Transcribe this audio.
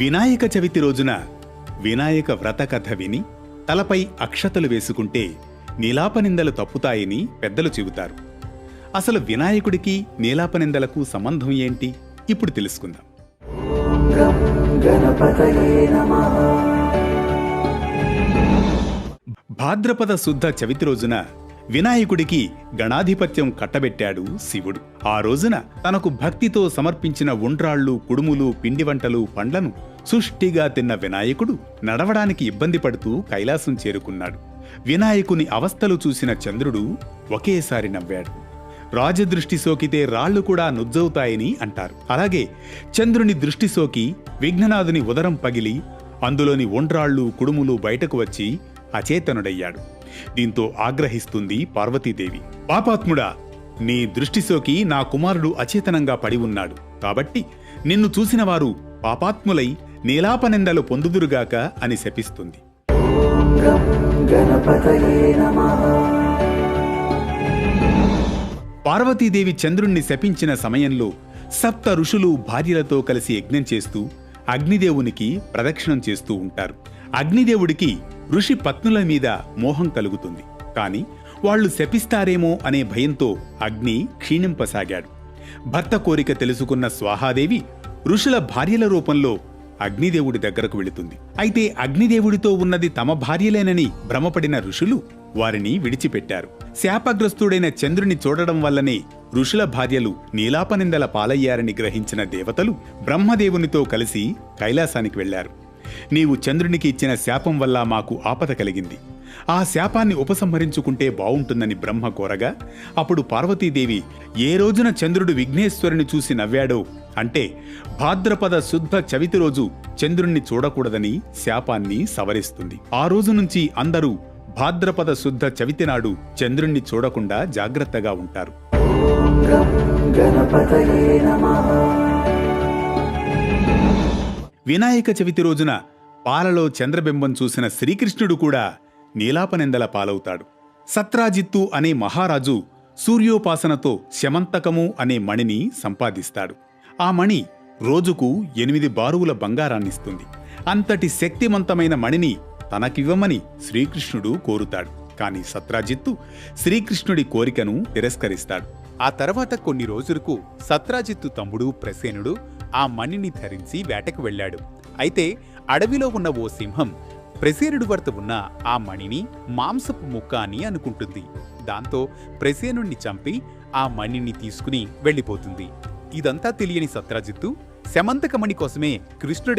వినాయక చవితి రోజున వినాయక వ్రత కథ విని తలపై అక్షతలు వేసుకుంటే నీలాపనిందలు తప్పుతాయని పెద్దలు చెబుతారు. అసలు వినాయకుడికి నీలాపనిందలకు సంబంధం ఏంటి? ఇప్పుడు తెలుసుకుందాం. భాద్రపద శుద్ధ చవితి రోజున వినాయకుడికి గణాధిపత్యం కట్టబెట్టాడు శివుడు. ఆ రోజున తనకు భక్తితో సమర్పించిన ఉండ్రాళ్ళు, కుడుములు, పిండి వంటలు, పండ్లను సుష్టిగా తిన్న వినాయకుడు నడవడానికి ఇబ్బంది పడుతూ కైలాసం చేరుకున్నాడు. వినాయకుని అవస్థలు చూసిన చంద్రుడు ఒకేసారి నవ్వాడు. రాజదృష్టి సోకితే రాళ్లు కూడా నుజ్జవుతాయని అంటారు. అలాగే చంద్రుని దృష్టి సోకి విఘ్ననాథుని ఉదరం పగిలి అందులోని ఉండ్రాళ్ళు, కుడుములు బయటకు వచ్చి అచేతనుడయ్యాడు. దీంతో ఆగ్రహిస్తుంది పార్వతీదేవి. పాపాత్ముడా, నీ దృష్టి సోకి నా కుమారుడు అచేతనంగా పడి ఉన్నాడు. కాబట్టి నిన్ను చూసిన వారు పాపాత్ములై నీలాపనిందలు పొందుదురుగాక అని శపిస్తుంది. పార్వతీదేవి చంద్రుణ్ణి శపించిన సమయంలో సప్త ఋషులు భార్యలతో కలిసి యజ్ఞం చేస్తూ అగ్నిదేవునికి ప్రదక్షిణం చేస్తూ ఉంటారు. అగ్నిదేవుడికి ఋషి పత్నుల మీద మోహం కలుగుతుంది. కాని వాళ్లు శపిస్తారేమో అనే భయంతో అగ్ని క్షీణింపసాగాడు. భర్త కోరిక తెలుసుకున్న స్వాహాదేవి ఋషుల భార్యల రూపంలో అగ్నిదేవుడి దగ్గరకు వెళుతుంది. అయితే అగ్నిదేవుడితో ఉన్నది తమ భార్యలేనని భ్రమపడిన ఋషులు వారిని విడిచిపెట్టారు. శాపగ్రస్తుడైన చంద్రుని చూడడం వల్లనే ఋషుల భార్యలు నీలాపనిందల పాలయ్యారని గ్రహించిన దేవతలు బ్రహ్మదేవునితో కలిసి కైలాసానికి వెళ్లారు. నీవు చంద్రునికి ఇచ్చిన శాపం వల్ల మాకు ఆపద కలిగింది. ఆ శాపాన్ని ఉపసంహరించుకుంటే బావుంటుందని బ్రహ్మ కోరగా, అప్పుడు పార్వతీదేవి ఏ రోజున చంద్రుడు విఘ్నేశ్వరుని చూసి నవ్వాడో అంటే భాద్రపద శుద్ధ చవితి రోజు చంద్రుణ్ణి చూడకూడదని శాపాన్ని సవరిస్తుంది. ఆ రోజు నుంచి అందరూ భాద్రపద శుద్ధ చవితి నాడు చంద్రుణ్ణి చూడకుండా జాగ్రత్తగా ఉంటారు. వినాయక చవితి రోజున పాలలో చంద్రబింబం చూసిన శ్రీకృష్ణుడు కూడా నీలాపనిందల పాలవుతాడు. సత్రాజిత్తు అనే మహారాజు సూర్యోపాసనతో శమంతకము అనే మణిని సంపాదిస్తాడు. ఆ మణి రోజుకు 8 బారువుల బంగారాన్నిస్తుంది. అంతటి శక్తివంతమైన మణిని తనకివ్వమని శ్రీకృష్ణుడు కోరుతాడు. కాని సత్రాజిత్తు శ్రీకృష్ణుడి కోరికను తిరస్కరిస్తాడు. ఆ తర్వాత కొన్ని రోజులకు సత్రాజిత్తు తమ్ముడు ప్రసేనుడు ఆ మణిని ధరించి వేటకు వెళ్ళాడు. అయితే అడవిలో ఉన్న ఓ సింహం ప్రసేనుడి వద్ద ఉన్న ఆ మణిని మాంసపు ముక్క అని అనుకుంటుంది. దాంతో ప్రసేనుణ్ణి చంపి ఆ మణిని తీసుకుని వెళ్ళిపోతుంది. ఇదంతా తెలియని సత్రాజిత్తు శమంతకమణి కోసమే కృష్ణుడే